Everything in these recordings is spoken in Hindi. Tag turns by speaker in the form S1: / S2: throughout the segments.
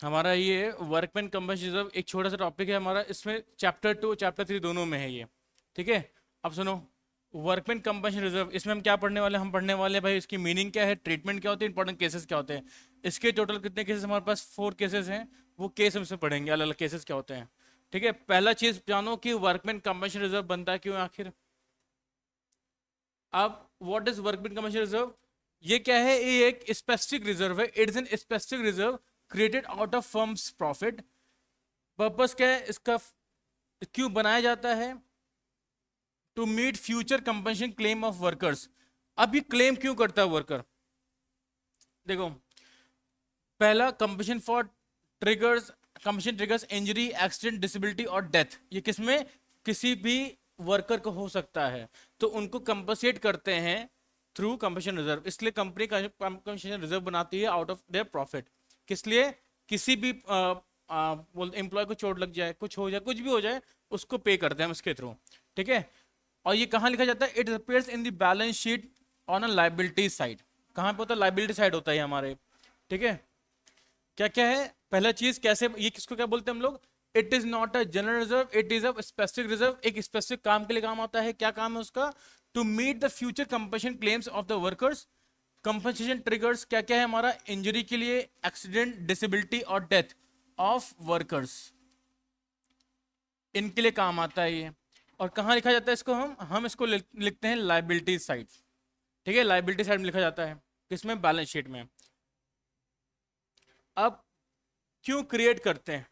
S1: हमारा ये वर्कमैन कंपनसेशन रिजर्व एक छोटा सा टॉपिक है हमारा, इसमें चैप्टर 2 चैप्टर 3 दोनों में है ये। ठीक है, अब सुनो। वर्कमैन कंपनसेशन रिजर्व, इसमें हम क्या पढ़ने वाले हैं? हम पढ़ने वाले हैं भाई इसकी मीनिंग क्या है, ट्रीटमेंट क्या होती है, इंपॉर्टेंट केसेस क्या होते हैं। इसके टोटल कितने केसेस हमारे पास? 4 केसेस हैं। वो केस हम इसमें पढ़ेंगे, अलग अलग केसेस क्या होते हैं। ठीक है, पहला चीज जानो कि वर्कमैन कंपनसेशन रिजर्व बनता है क्यों आखिर। अब what is workman compensation reserve? ये क्या है? ये एक स्पेसिफिक रिजर्व है। It is an specific reserve created out of firms profit. Purpose क्या है इसका, क्यों बनाया जाता है? To meet future compensation claim of workers. अब ये क्लेम क्यों करता है वर्कर? देखो, पहला compensation for triggers, compensation triggers injury, accident, disability और डेथ। ये किसमें? किसी भी वर्कर को हो सकता है, तो उनको कंपनसेट करते हैं थ्रू कंपनसेशन रिजर्व। इसलिए कंपनी कंपनसेशन रिजर्व बनाती है आउट ऑफ देयर प्रॉफिट। किस लिए? किसी भी एम्प्लॉय को चोट लग जाए, कुछ हो जाए, कुछ भी हो जाए, उसको पे करते हैं हम इसके थ्रू। ठीक है, और ये कहाँ लिखा जाता है? It appears in the balance sheet on a liability side. कहाँ पे होता है? लाइबिलिटी साइड होता है हमारे। ठीक है, क्या क्या है? पहला चीज कैसे, ये किसको क्या बोलते हैं हम लोग? It is not a general reserve, it is a specific reserve. एक स्पेसिफिक काम के लिए काम आता है। क्या काम है उसका? To meet the future compensation claims of the workers. Compensation triggers क्या क्या है हमारा? इंजरी के लिए, एक्सीडेंट, डिसेबिलिटी और डेथ ऑफ वर्कर्स, इनके लिए काम आता है ये। और कहाँ लिखा जाता है इसको? हम इसको लिखते हैं लाइबिलिटी साइड। ठीक है, लाइबिलिटी साइड में लिखा जाता है। किसमें? बैलेंस शीट में। अब क्यों क्रिएट करते हैं?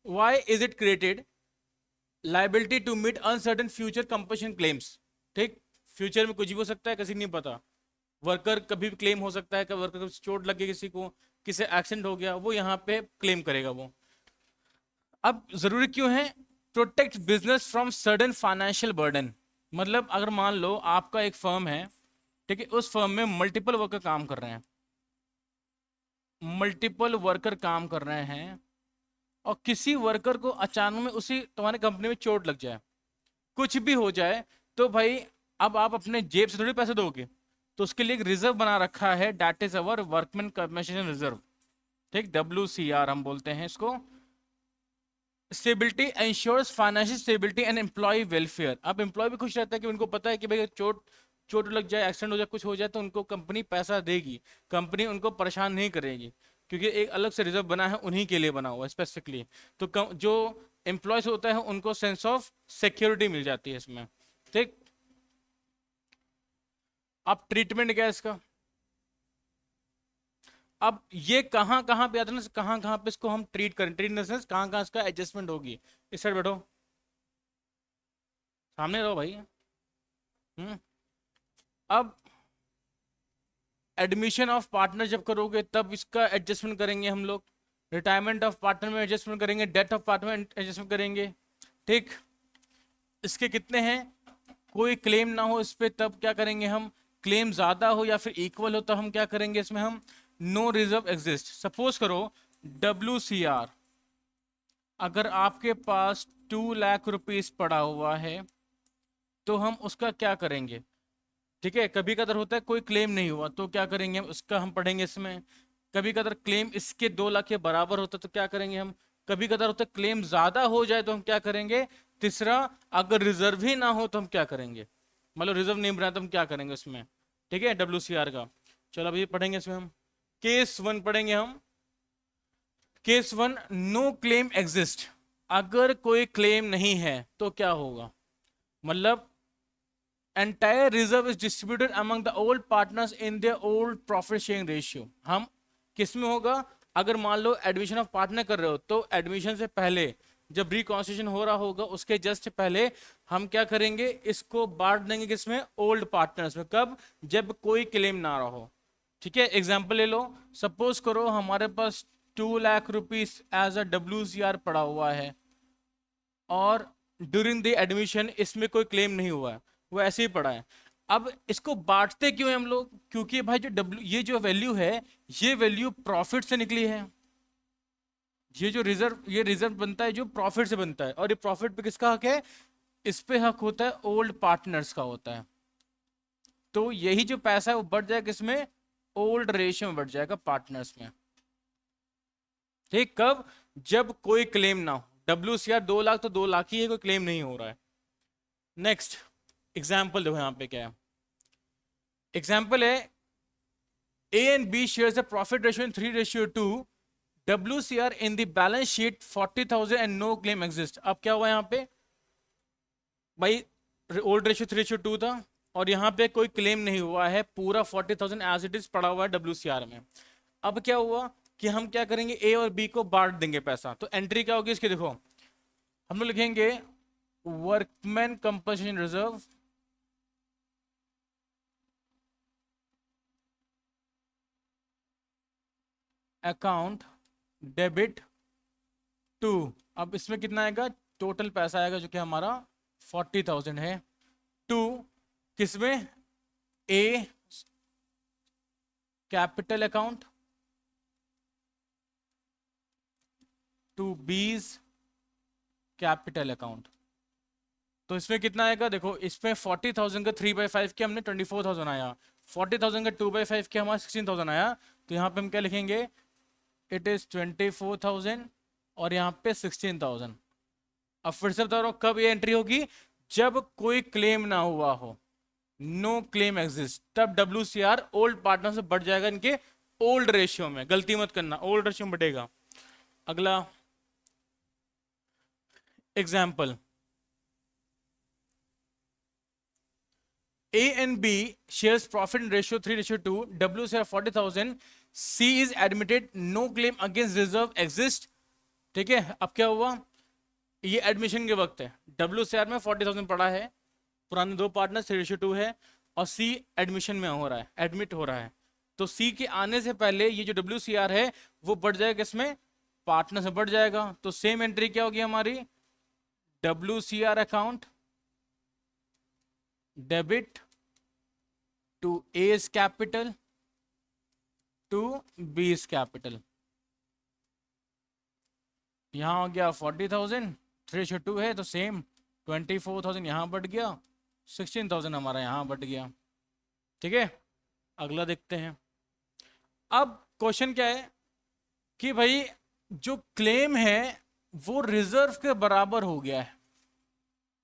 S1: Why is it created? Liability to meet uncertain future compensation claims. ठीक, फ्यूचर में कुछ भी हो सकता है, किसी नहीं पता। वर्कर कभी भी क्लेम हो सकता है कि वर्कर को चोट लग गई, किसी को, किसी एक्सीडेंट हो गया, वो यहाँ पे क्लेम करेगा वो। अब जरूरी क्यों है? Protect business from sudden financial burden. मतलब अगर मान लो आपका एक फर्म है, ठीक है, उस फर्म में मल्टीपल वर्कर काम कर रहे हैं, मल्टीपल वर्कर काम कर रहे हैं, और किसी वर्कर को अचानक में उसी तुम्हारी कंपनी में चोट लग जाए, कुछ भी हो जाए, तो भाई अब आप अपने जेब से थोड़ी पैसे दोगे। तो उसके लिए एक रिजर्व बना रखा है, that is our workman compensation reserve. ठीक, WCR हम बोलते हैं इसको। Stability insures financial stability and employ welfare. अब एम्प्लॉय भी खुश रहता है कि उनको पता है कि भाई चोट चोट लग जाए, एक्सीडेंट हो जाए, कुछ हो जाए, तो उनको कंपनी पैसा देगी। कंपनी उनको परेशान नहीं करेगी, क्योंकि एक अलग से रिजर्व बना है, उन्हीं के लिए बना हुआ है स्पेसिफिकली। तो जो एम्प्लॉयज होता है उनको सेंस ऑफ सिक्योरिटी मिल जाती है इसमें। ठीक, अब ट्रीटमेंट क्या है इसका? अब ये कहाँ कहाँ पे आता है ना, कहाँ कहाँ पे इसको हम ट्रीट करें, ट्रीट इन द सेंस कहाँ कहाँ इसका एडजस्टमेंट होगी। इस साइड बैठो, सामने रहो भाई। हम्म। अब एडमिशन ऑफ पार्टनर जब करोगे तब इसका एडजस्टमेंट करेंगे हम लोग। रिटायरमेंट ऑफ पार्टनर में एडजस्टमेंट करेंगे, डेथ ऑफ पार्टनर में एडजस्टमेंट करेंगे। ठीक, इसके कितने हैं? कोई क्लेम ना हो इस पे तब क्या करेंगे हम? क्लेम ज्यादा हो या फिर इक्वल हो तब हम क्या करेंगे इसमें? हम नो रिजर्व एग्जिस्ट। सपोज करो WCR, अगर आपके पास 2 लाख रुपीज पड़ा हुआ है, तो हम उसका क्या करेंगे? ठीक है, कभी कदर होता है कोई क्लेम नहीं हुआ, तो क्या करेंगे हम? उसका हम पढ़ेंगे इसमें। कभी कदर क्लेम इसके 2 लाख के बराबर होता है, तो क्या करेंगे हम? कभी कदर होता है क्लेम ज्यादा हो जाए, तो हम क्या करेंगे? तीसरा, अगर रिजर्व ही ना हो तो हम क्या करेंगे? मतलब रिजर्व नहीं बना तो हम क्या करेंगे उसमें? ठीक है, WCR का। चलो अभी पढ़ेंगे इसमें हम। केस 1 पढ़ेंगे हम। Case 1, no claim exist. अगर कोई क्लेम नहीं है तो क्या होगा? मतलब entire reserve is distributed among the old partners in their old profit sharing ratio। हम किस में होगा? अगर मान लो एडमिशन ऑफ पार्टनर कर रहे हो, तो एडमिशन से पहले जब रिकॉन्स्टिट्यूशन हो रहा होगा उसके जस्ट पहले हम क्या करेंगे? इसको बांट देंगे किसमें? ओल्ड पार्टनर्स में। कब? जब कोई क्लेम ना रहा हो। ठीक है, एग्जाम्पल ले लो। सपोज करो हमारे पास 2 lakh rupees as a WCR पड़ा हुआ है, और ड्यूरिंग द एडमिशन इसमें कोई क्लेम नहीं हुआ है, वो ऐसे ही पड़ा है। अब इसको बांटते क्यों हैं हम लोग? क्योंकि भाई जो ये जो वैल्यू है, ये वैल्यू प्रॉफिट से निकली है। ये जो रिजर्व, ये रिजर्व बनता है जो प्रॉफिट से बनता है, और ये प्रॉफिट पे किसका हक है? इस पे हक होता है ओल्ड पार्टनर्स का होता है। तो यही जो पैसा है वो बढ़ जाएगा किसमें? ओल्ड रेशियो में बढ़ जाएगा, पार्टनर्स में। ठीक, कब? जब कोई क्लेम ना हो। WCR 2 लाख तो 2 लाख ही है, कोई क्लेम नहीं हो रहा है। नेक्स्ट एग्जाम्पल देखो यहाँ पे क्या है। एग्जाम्पल है A and B shares a profit ratio in 3:2. WCR in the balance sheet 40,000 and no claim exists. अब क्या हुआ यहाँ पे भाई, ओल्ड रेशियो 3:2 था और यहाँ पे कोई क्लेम नहीं हुआ है, पूरा 40,000 एज इट इज पड़ा हुआ है WCR में। अब क्या हुआ कि हम क्या करेंगे, ए और बी को बांट देंगे पैसा। तो एंट्री क्या होगी इसकी, देखो हम लोग लिखेंगे workman compensation reserve account debit to. अब इसमें कितना आएगा, टोटल पैसा आएगा जो कि हमारा 40,000 है। टू किसमें, A capital account, to B's capital account. तो इसमें कितना आएगा, देखो इसमें 40,000 का 3/5 के हमने 24,000 आया, 40,000 का 2/5 के हमारा 16,000 आया। तो यहाँ पे हम क्या लिखेंगे, इट इज 24,000 और यहाँ पे 16,000। अब फिर से बता रहा हूँ कब ये एंट्री होगी, जब कोई क्लेम ना हुआ हो, नो क्लेम एग्जिस्ट, तब WCR ओल्ड पार्टनर से बढ़ जाएगा इनके ओल्ड रेशियो में। गलती मत करना, ओल्ड रेशियो में बढ़ेगा। अगला example, A and B shares profit in ratio 3:2. WCR 40,000. C is admitted. No claim against reserve exist. ठीक है, अब क्या हुआ, ये एडमिशन के वक्त है, WCR में 40,000 पड़ा है, पुराने दो पार्टनर 3:2 है और C एडमिशन में हो रहा है, एडमिट हो रहा है। तो C के आने से पहले ये जो WCR है वो बढ़ जाएगा, इसमें पार्टनर से बढ़ जाएगा। तो सेम एंट्री क्या होगी हमारी, WCR account debit to A's capital to B's capital. यहां हो गया 40,000, 3:2 है तो सेम 24,000 यहां बढ़ गया, 16,000 हमारा यहां बढ़ गया। ठीक है, अगला देखते हैं। अब क्वेश्चन क्या है कि भाई जो क्लेम है वो रिजर्व के बराबर हो गया है।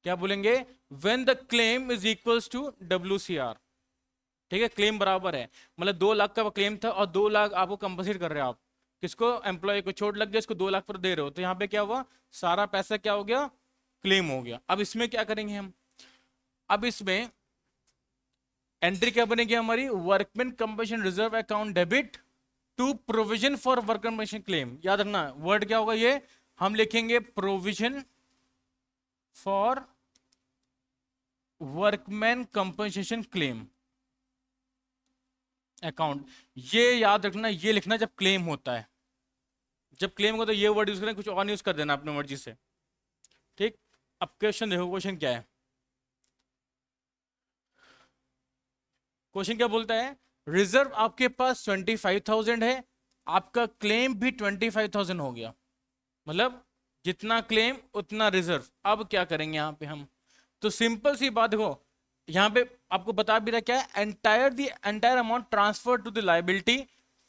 S1: क्या बोलेंगे, when the claim is equals to WCR। ठीक है, क्लेम बराबर है, मतलब 2 लाख का क्लेम था और 2 लाख आपको कंपनसेट कर रहे हो आप, किसको, एम्प्लॉय को चोट लग गया, इसको 2 लाख पर दे रहे हो। तो यहाँ पे क्या हुआ, सारा पैसा क्या हो गया, क्लेम हो गया। अब इसमें क्या करेंगे हम, अब इसमें एंट्री क्या बनेगी हमारी, workman compensation reserve account debit to provision for workman compensation claim. याद रखना वर्ड क्या होगा ये, हम लिखेंगे provision for workman compensation claim account. ये याद रखना, ये लिखना जब क्लेम होता है, जब क्लेम होता है ये वर्ड यूज करें, कुछ और यूज कर देना अपने मर्जी से। ठीक, अब क्वेश्चन देखो, क्वेश्चन क्या है, क्वेश्चन क्या बोलता है, रिजर्व आपके पास 25,000 है, आपका क्लेम भी 25,000 हो गया, मतलब जितना क्लेम उतना रिजर्व। अब क्या करेंगे यहाँ पे हम, तो सिंपल सी बात देखो, यहाँ पे आपको बता भी रहा क्या है, entire amount transfer to the liability,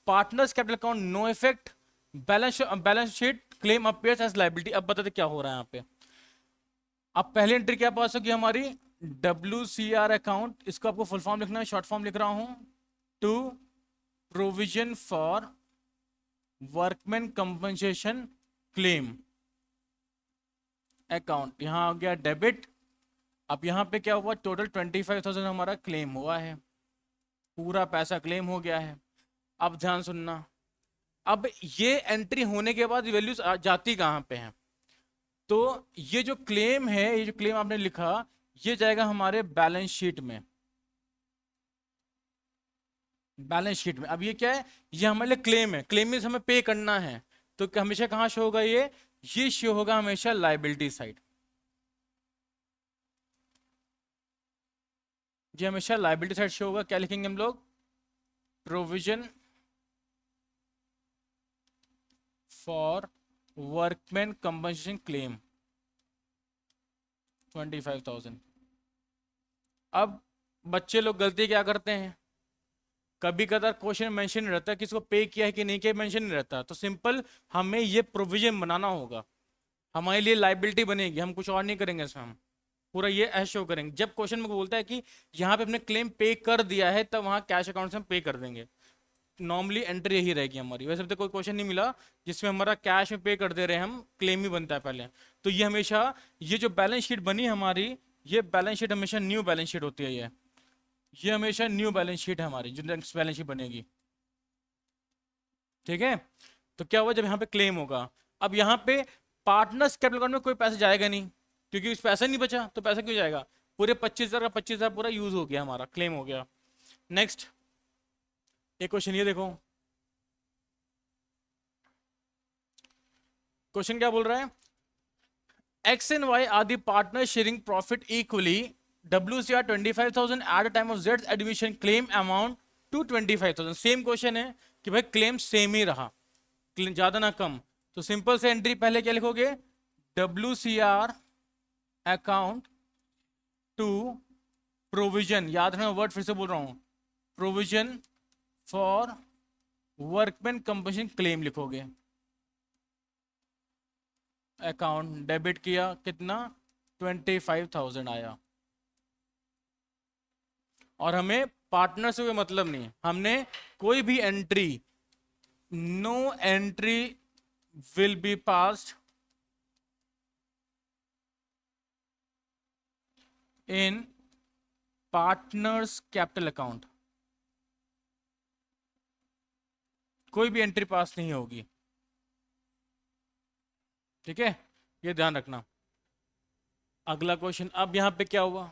S1: partners capital account no effect, balance sheet claim appears as liability. अब बताते क्या हो रहा है यहाँ पे। अब पहली एंट्री क्या पास होगी हमारी, WCR अकाउंट, इसको आपको फुल फॉर्म लिखना है, शॉर्ट फॉर्म लिख रहा हूं, to provision for workman compensation claim account, यहां आ गया डेबिट। अब यहां पे क्या हुआ, टोटल 25,000 हमारा क्लेम हुआ है, पूरा पैसा क्लेम हो गया है। अब ध्यान सुनना, अब ये एंट्री होने के बाद वैल्यूज जाती कहां पे हैं, तो ये जो क्लेम है, ये जो क्लेम आपने लिखा, ये जाएगा हमारे बैलेंस शीट में, बैलेंस शीट में। अब ये क्या है, ये हमारे लिए क्लेम है, क्लेम मींस हमें पे करना है, तो हमेशा कहां शो होगा, ये शो होगा हमेशा लायबिलिटी साइड, ये हमेशा लायबिलिटी साइड शो होगा। क्या लिखेंगे हम लोग, provision for workman compensation claim 25,000। अब बच्चे लोग गलती क्या करते हैं, कभी कदार क्वेश्चन मेंशन नहीं रहता किसको पे किया है कि नहीं किया, मेंशन नहीं रहता, तो सिंपल हमें ये प्रोविजन बनाना होगा, हमारे लिए लाइबिलिटी बनेगी, हम कुछ और नहीं करेंगे इसमें, हम पूरा ये ऐसे शो करेंगे। जब क्वेश्चन में बोलता है कि यहाँ पे अपने क्लेम पे कर दिया है, तब वहाँ कैश अकाउंट से हम पे कर देंगे। नॉर्मली एंट्री यही रहेगी हमारी। वैसे तो कोई क्वेश्चन नहीं मिला जिसमें हमारा कैश में पे कर दे रहे हैं हम, क्लेम ही बनता है पहले। तो ये हमेशा, ये जो बैलेंस शीट बनी हमारी, ये बैलेंस शीट हमेशा न्यू बैलेंस शीट होती है। ये हमेशा न्यू बैलेंस शीट है हमारी, जो नेक्स्ट बैलेंस शीट बनेगी। ठीक है, तो क्या हुआ जब यहाँ पे क्लेम होगा, अब यहाँ पे पार्टनर्स कैपिटल अकाउंट में कोई पैसा जाएगा नहीं, क्योंकि उस पैसा नहीं बचा, तो पैसा क्यों जाएगा? पूरे 25,000 का 25,000 पूरा यूज हो गया हमारा, क्लेम हो गया। नेक्स्ट एक क्वेश्चन ये देखो, क्वेश्चन क्या बोल रहा है, X and Y are the partner sharing profit equally, WCR 25,000 at the time of जेड्स admission, claim amount to 25,000। Same question है कि भाई क्लेम सेम ही रहा, ज्यादा ना कम, तो सिंपल से एंट्री पहले क्या लिखोगे, WCR अकाउंट टू प्रोविजन, याद रखना वर्ड फिर से बोल रहा हूं, provision for workman compensation claim लिखोगे। अकाउंट डेबिट किया, कितना 25,000 आया, और हमें पार्टनर से कोई मतलब नहीं है, हमने कोई भी entry, no entry will be passed in partners capital account, कोई भी एंट्री पास नहीं होगी। ठीक है, ये ध्यान रखना। अगला क्वेश्चन, अब यहां पे क्या हुआ,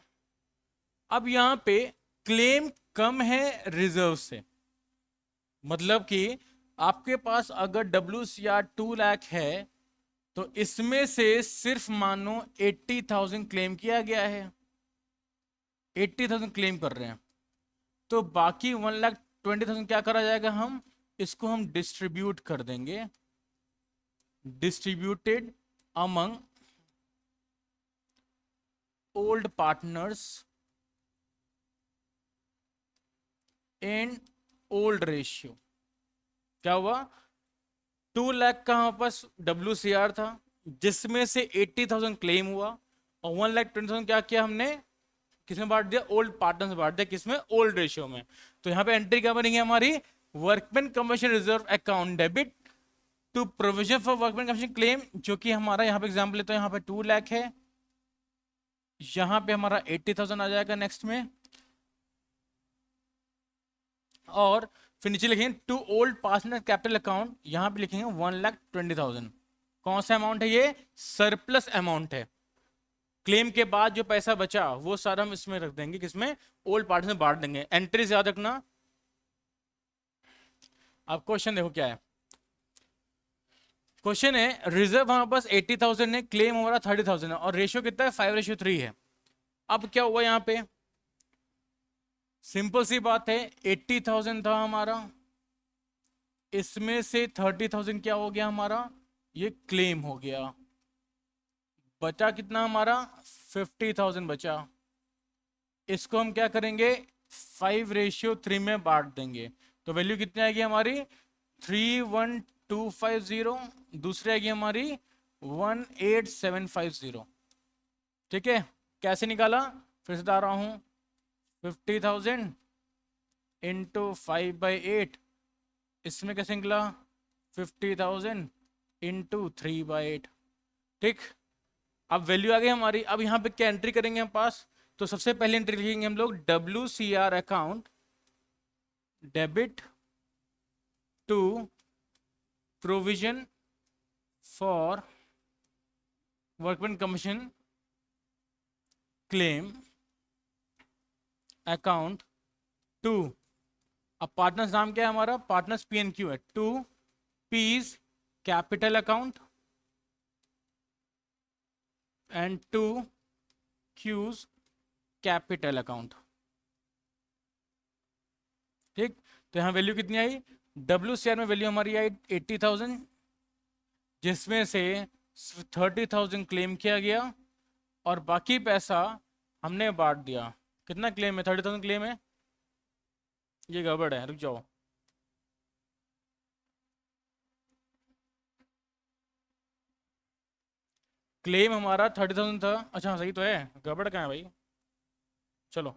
S1: अब यहां पे क्लेम कम है रिजर्व से, मतलब कि आपके पास अगर WCR 2 लाख है, तो इसमें से सिर्फ मानो 80,000 क्लेम किया गया है, 80,000 क्लेम कर रहे हैं, तो बाकी 1,20,000 क्या करा जाएगा, हम इसको हम डिस्ट्रीब्यूट कर देंगे, distributed among old partners in old ratio. क्या हुआ, 2 लाख का हमारे पास WCR था, जिसमें से 80,000 क्लेम हुआ, और 1,20,000 क्या किया हमने, किसमें बांट दिया, ओल्ड पार्टनर में बांट दिया, किसमें, ओल्ड रेशियो में। तो यहाँ पे एंट्री क्या बनेगी हमारी, workman compensation reserve account debit to provision for workman compensation claim, जो कि हमारा यहाँ पे एग्जाम्पल लेते हैं, यहाँ पे 2 लाख है, यहाँ पे हमारा 80,000 आ जाएगा नेक्स्ट में, और फिर नीचे लिखेंगे to old partner capital account, यहां पे लिखेंगे 1,20,000। कौन सा अमाउंट है ये, सरप्लस अमाउंट है, क्लेम के बाद जो पैसा बचा वो सारा हम इसमें रख देंगे, किसमें, ओल्ड पार्टनर में बांट देंगे। एंट्रीज याद रखना। अब क्वेश्चन देखो क्या है, क्वेश्चन है रिजर्व हमारे पास 80,000 है, क्लेम हमारा 30,000 है, और रेशियो कितना है, 5:3 है। अब क्या हुआ यहाँ पे, सिंपल सी बात है, 80,000 था हमारा, इसमें से 30,000 क्या हो गया हमारा, ये क्लेम हो गया, बचा कितना हमारा, 50,000 बचा, इसको हम क्या करेंगे, 5:3 में बांट देंगे, तो वैल्यू कितनी आएगी हमारी, 31250, दूसरी आएगी हमारी 18750। ठीक है, कैसे निकाला, फिर से बता रहा हूं, 50,000 इंटू 5/8, इसमें कैसे निकला, 50,000 इंटू 3/8। ठीक, अब वैल्यू आ गई हमारी। अब यहाँ पे क्या एंट्री करेंगे हम पास, तो सबसे पहले एंट्री लिखेंगे हम लोग, WCR account debit to provision for workman commission claim account to, अब पार्टनर्स नाम क्या है हमारा, पार्टनर्स PNQ है, to P's capital account and to Q's capital account. ठीक, तो यहां वैल्यू कितनी आई, WCR में वैल्यू हमारी आई 80,000, जिसमें से 30,000 क्लेम किया गया, और बाकी पैसा हमने बांट दिया। कितना क्लेम है, 30,000 क्लेम है, ये गड़बड़ है, रुक जाओ। क्लेम हमारा 30,000 था, अच्छा सही तो है, गड़बड़ कहाँ है भाई। चलो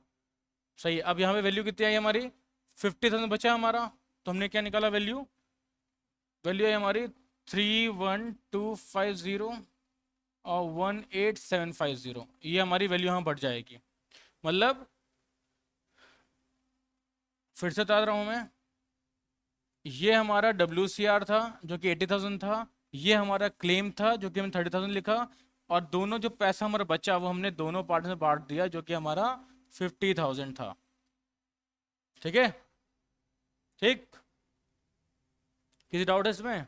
S1: सही है। अब यहाँ पे वैल्यू कितनी आई हमारी, 50,000 बचा हमारा, तो हमने क्या निकाला वैल्यू, वैल्यू आई हमारी 31250 और 18750, ये हमारी वैल्यू यहाँ बढ़ जाएगी। मतलब फिर से बता रहा हूँ मैं, ये हमारा WCR था जो कि 80,000 था, ये हमारा क्लेम था जो कि हमने 30,000 लिखा, और दोनों जो पैसा हमारा बचा वो हमने दोनों पार्ट में बांट दिया जो कि हमारा 50,000 था। ठीक है, ठीक, किसी डाउट है इसमें?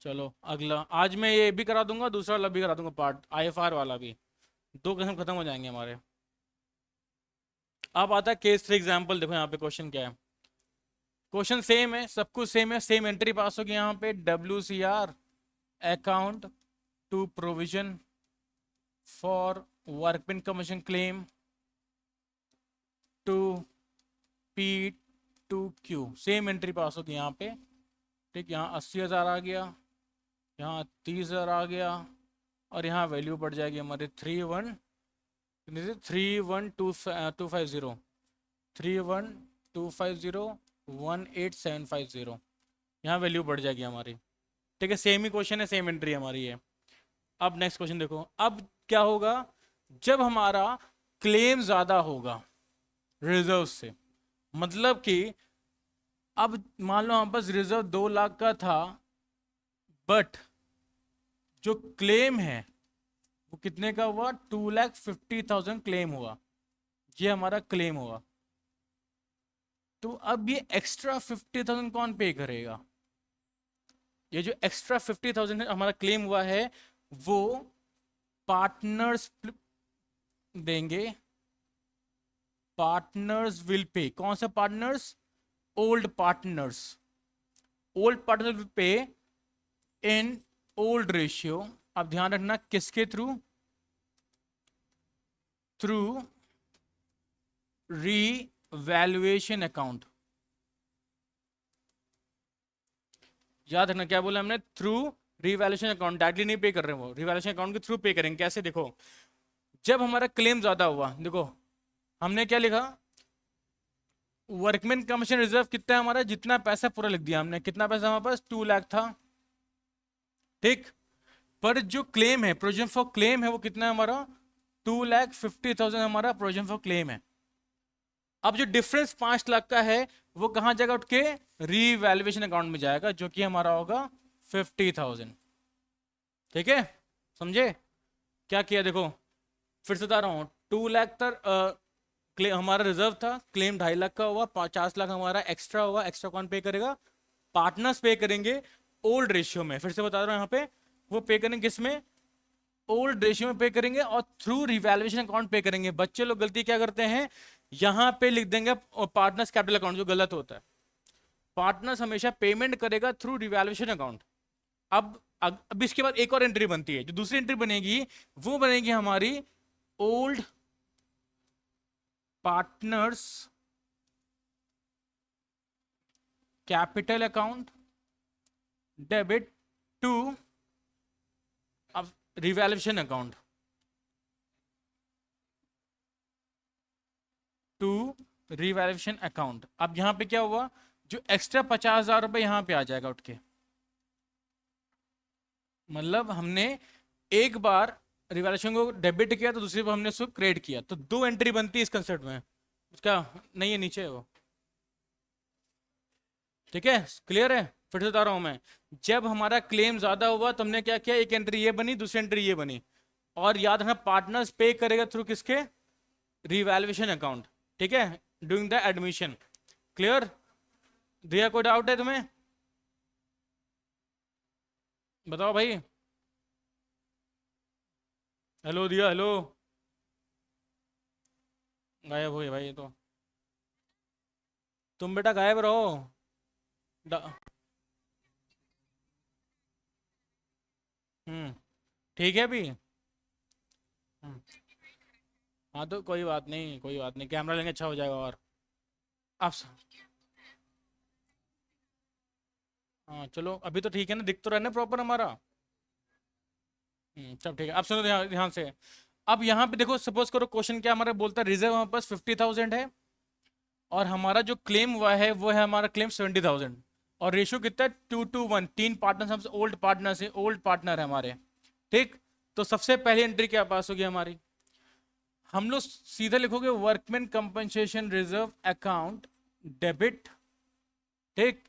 S1: चलो अगला, आज मैं ये भी करा दूंगा, दूसरा वाला भी करा दूंगा पार्ट, IFR वाला भी, दो किस्म खत्म हो जाएंगे हमारे। अब आता है केस 3 एग्जाम्पल, देखो यहाँ पे क्वेश्चन क्या है। क्वेश्चन सेम है, सब कुछ सेम है, सेम एंट्री पास होगी यहाँ पे, WCR account to provision for workman commission claim to P2Q, same entry pass होगी यहाँ पे। ठीक, यहाँ 80,000 आ गया, यहाँ 30,000 आ गया, और यहाँ वैल्यू बढ़ जाएगी हमारे 31250 31250 यहाँ वैल्यू बढ़ जाएगी हमारी। ठीक है, सेम ही क्वेश्चन है, सेम एंट्री हमारी है। अब नेक्स्ट क्वेश्चन देखो, अब क्या होगा जब हमारा क्लेम ज्यादा होगा रिजर्व से, मतलब कि अब मान लो हमारे पास रिजर्व 2 लाख का था, बट जो क्लेम है वो कितने का हुआ, 2,50,000 क्लेम हुआ, ये हमारा क्लेम हुआ। तो अब ये एक्स्ट्रा 50,000 कौन पे करेगा, ये जो एक्स्ट्रा 50,000 हमारा क्लेम हुआ है वो पार्टनर्स देंगे, पार्टनर्स विल पे, कौन सा partners, old partners, old partner will pay in old ratio. अब ध्यान रखना किसके थ्रू, थ्रू रीवैल्यूएशन अकाउंट, याद रखना क्या बोला हमने, थ्रू रिवैल्यूएशन अकाउंट, डायरेक्टली नहीं पे कर रहे हैं, वो रिवैल्यूएशन अकाउंट के थ्रू पे करेंगे। कैसे, देखो जब हमारा क्लेम ज्यादा हुआ, देखो हमने क्या लिखा, वर्कमैन कमीशन रिजर्व कितना है हमारा, जितना पैसा पूरा लिख दिया हमने, कितना पैसा हमारे पास 2 लाख था। ठीक, पर जो क्लेम है, प्रोविजन फॉर क्लेम है, वो कितना है हमारा, 2,50,000 हमारा प्रोविजन फॉर क्लेम है। अब जो डिफरेंस 5 लाख का है वो कहां जाएगा, उठ के रीवैल्यूएशन अकाउंट में जाएगा, जो कि हमारा होगा 50,000। ठीक है, समझे क्या किया, देखो फिर से बता रहा हूं, 2 लाख तक हमारा रिजर्व था, क्लेम 2.5 लाख का हुआ, 50 लाख हमारा एक्स्ट्रा हुआ, एक्स्ट्रा कौन पे करेगा, पार्टनर्स पे करेंगे ओल्ड रेशियो में। फिर से बता रहा हूं यहाँ पे, वो पे करेंगे किसमें, ओल्ड रेशियो में पे करेंगे, और थ्रू रिवैल्यूएशन अकाउंट पे करेंगे। बच्चे लोग गलती क्या करते हैं, यहां पे लिख देंगे पार्टनर्स कैपिटल अकाउंट, जो गलत होता है। पार्टनर्स हमेशा पेमेंट करेगा थ्रू रिवैल्यूएशन अकाउंट। अब इसके बाद एक और एंट्री बनती है, जो दूसरी एंट्री बनेगी वो बनेगी हमारी old partners capital account debit to अब revaluation account, to revaluation account. अब यहां पे क्या हुआ, जो एक्स्ट्रा 50,000 रुपए यहां पे आ जाएगा उठ के, मतलब हमने एक बार रिवैल्यूएशन को डेबिट किया तो दूसरी बार हमने उसको क्रेडिट किया, तो दो एंट्री बनती है इस कंसेप्ट में। उसका नहीं है, नीचे है वो। ठीक है, क्लियर है, फिर से बता रहा हूं मैं, जब हमारा क्लेम ज्यादा हुआ तो हमने क्या किया, एक एंट्री ये बनी, दूसरी एंट्री ये बनी, और याद रखना पार्टनर्स पे करेगा थ्रू किसके, रिवैल्यूएशन अकाउंट। ठीक है, डूइंग द एडमिशन। क्लियर, दिया कोई डाउट है तुम्हें, बताओ भाई। हेलो दिया, हेलो, गायब हो गए भाई ये तो, तुम बेटा गायब रहो। हम्म, ठीक है अभी। हाँ तो कोई बात नहीं, कोई बात नहीं, कैमरा लेंगे अच्छा हो जाएगा। और आप हाँ चलो अभी तो ठीक है ना, दिख तो रहा है ना प्रॉपर हमारा। चलो ठीक है, आप सुनो ध्यान ध्यान से। अब यहाँ पे देखो, सपोज करो क्वेश्चन क्या हमारा बोलता है, रिजर्व हमारे पास 50,000 है, और हमारा जो क्लेम हुआ है वो है हमारा क्लेम 70,000, और रेशियो कितना है 2:1, तीन पार्टनर हमसे ओल्ड पार्टनर से, ओल्ड पार्टनर है हमारे। ठीक, तो सबसे पहली एंट्री क्या पास होगी हमारी, हम लोग सीधा लिखोगे workman compensation reserve account debit. ठीक,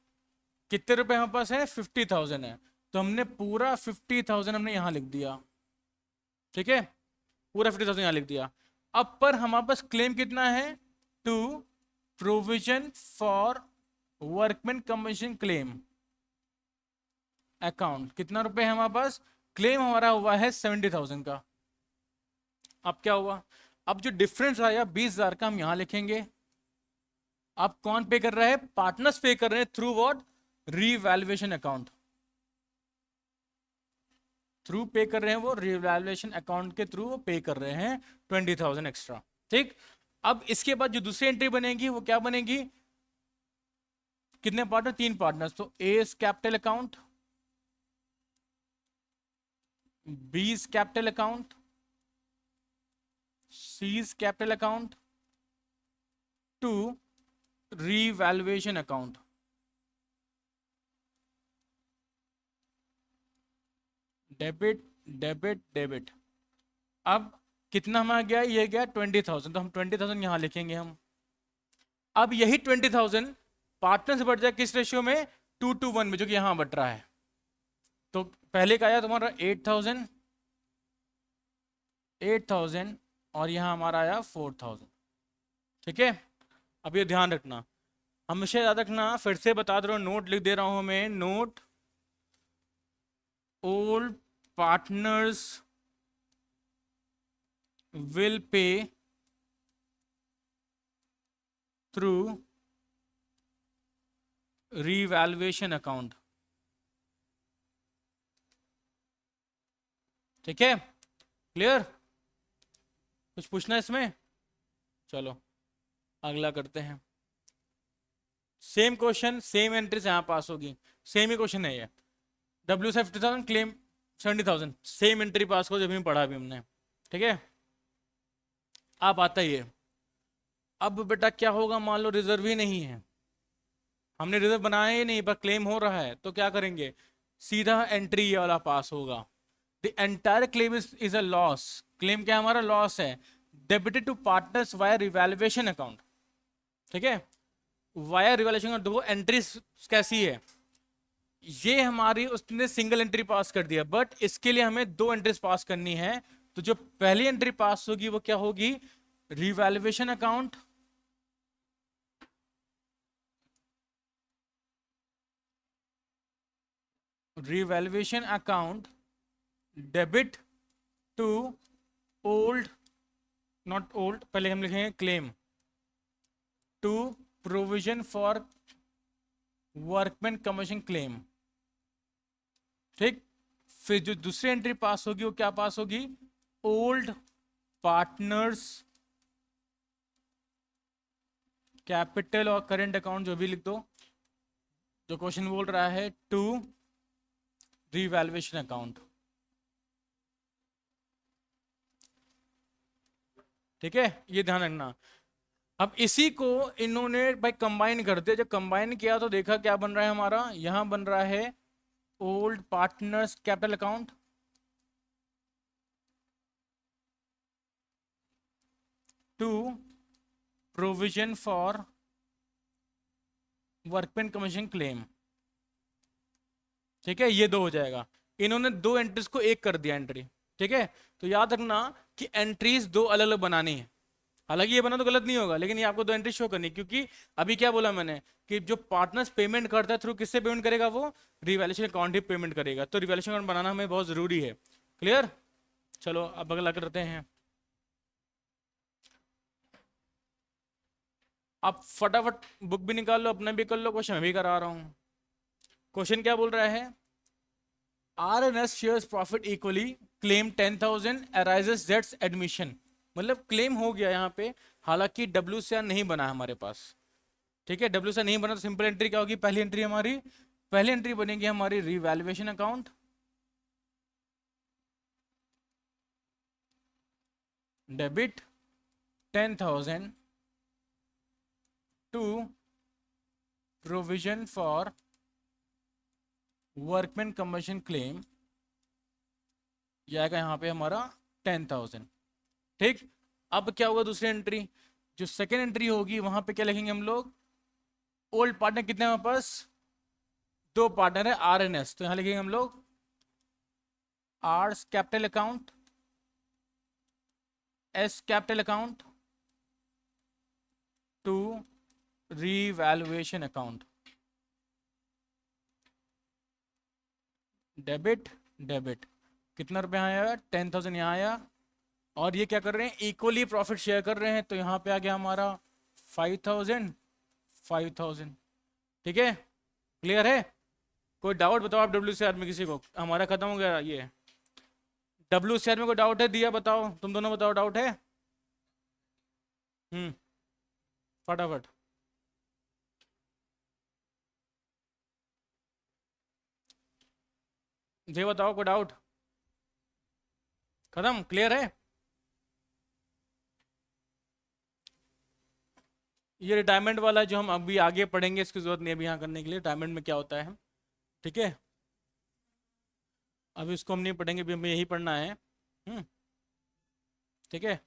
S1: कितने रुपए हमारे पास है, 50,000 है, तो हमने पूरा 50,000 हमने यहां लिख दिया। ठीक है, पूरा 50,000 यहां लिख दिया। अब पर हमारे पास क्लेम कितना है, to provision for workman compensation claim account, कितना रुपए है हमारे पास, क्लेम हमारा हुआ है 70,000 का। अब क्या हुआ, अब जो डिफरेंस आया 20,000 का हम यहां लिखेंगे। अब कौन पे कर रहा है, पार्टनर्स पे कर रहे हैं, through what, revaluation account, through पे कर रहे हैं वो रीवैल्यूएशन अकाउंट के थ्रू वो पे कर रहे हैं 20,000 एक्स्ट्रा। ठीक, अब इसके बाद जो दूसरी एंट्री बनेगी वो क्या बनेगी, कितने पार्टनर, तीन पार्टनर्स, तो A is capital account, B is capital account, C is capital account, to revaluation account. Debit debit debit. अब कितना हमारा गया, ये गया 20,000, तो हम 20,000 यहां लिखेंगे हम। अब यही 20,000 पार्टनर से बढ़ जाए किस रेशियो में, 2:1 में, जो कि यहां बढ़ रहा है। तो पहले का आया तुम्हारा 8,000, 8,000, और यहां हमारा आया 4,000। ठीक है, अब ये ध्यान रखना, हमेशा याद रखना, फिर से बता दे रहा हूं, नोट लिख दे रहा हूं मैं, note all partners will pay through revaluation account। ठीक है, क्लियर, कुछ पूछना है इसमें, चलो अगला करते हैं। सेम क्वेश्चन, सेम एंट्री से यहां पास होगी, सेम ही क्वेश्चन है ये, डब्ल्यू से 50,000, क्लेम 70,000, सेम एंट्री पास को जब भी पढ़ा भी हमने। ठीक है, अब आता ही है, अब बेटा क्या होगा, मान लो रिजर्व ही नहीं है, हमने रिजर्व बनाया ही नहीं पर क्लेम हो रहा है, तो क्या करेंगे, सीधा एंट्री ये वाला पास होगा, the entire claim is a loss, claim क्या हमारा लॉस है, debited to partners via revaluation account. ठीक है, वाया रिवैल्यूएशन अकाउंट, वो एंट्री कैसी है, ये हमारी उसने सिंगल एंट्री पास कर दिया, बट इसके लिए हमें दो एंट्रीज पास करनी है, तो जो पहली एंट्री पास होगी वो क्या होगी, revaluation account, revaluation account debit to old, not old, पहले हम लिखेंगे claim, to provision for workman commission claim. ठीक, फिर जो दूसरी एंट्री पास होगी वो क्या पास होगी, ओल्ड पार्टनर्स कैपिटल और करेंट अकाउंट, जो भी लिख दो, जो क्वेश्चन बोल रहा है, टू रिवैल्यूएशन अकाउंट। ठीक है, ये ध्यान रखना। अब इसी को इन्होंने भाई कंबाइन कर दिया, जब कंबाइन किया तो देखा क्या बन रहा है हमारा, यहां बन रहा है old partners capital account, to provision for workman commission claim. ठीक है, ये दो हो जाएगा, इन्होंने दो एंट्रीज को एक कर दिया एंट्री। ठीक है, तो याद रखना कि एंट्रीज दो अलग अलग बनानी है, हालांकि ये बना तो गलत नहीं होगा, लेकिन ये आपको दो एंट्री शो करनी, क्योंकि अभी क्या बोला मैंने कि जो पार्टनर्स पेमेंट करता है थ्रू किससे पेमेंट करेगा, वो रिवैल्यूएशन अकाउंट ही पेमेंट करेगा, तो रिवैल्यूएशन अकाउंट बनाना हमें बहुत जरूरी है। क्लियर, चलो अब अगला करते हैं। आप फटाफट बुक भी निकाल लो, अपना भी कर लो, क्वेश्चन मैं भी करा रहा हूं। क्वेश्चन क्या बोल रहा है, R and S shares profit equally, claim 10,000 arises dates admission, मतलब क्लेम हो गया यहाँ पे, हालांकि डब्ल्यू नहीं बना हमारे पास, ठीक है, डब्ल्यू से नहीं बना तो सिंपल एंट्री क्या होगी, पहली एंट्री हमारी, पहली एंट्री बनेगी हमारी revaluation account, debit 10,000 to provision for workman commission claim, यह आएगा यहाँ पे हमारा 10,000। ठीक, अब क्या हुआ दूसरी एंट्री, जो सेकेंड एंट्री होगी वहां पे क्या लिखेंगे हम लोग, ओल्ड पार्टनर कितने हैं हमारे पास, दो पार्टनर है आर एन एस, तो यहां लिखेंगे हम लोग R's capital account, S capital account to revaluation account, debit debit, कितना रुपया आया, 10,000 यहाँ आया, और ये क्या कर रहे हैं, इक्वली प्रॉफिट शेयर कर रहे हैं, तो यहाँ पे आ गया हमारा 5,000 5,000। ठीक है, क्लियर है, कोई डाउट बताओ आप डब्ल्यू सी आर में, किसी को, हमारा खत्म हो गया ये, डब्ल्यू सी आर में कोई डाउट है, दिया बताओ, तुम दोनों बताओ डाउट है, फटाफट, ये बताओ कोई डाउट, खत्म, क्लियर है। ये रिटायरमेंट वाला जो हम अभी आगे पढ़ेंगे, इसकी जरूरत नहीं है अभी यहाँ करने के लिए, रिटायरमेंट में क्या होता है, ठीक है, अभी इसको हम नहीं पढ़ेंगे, अभी हमें यही पढ़ना है। ठीक है।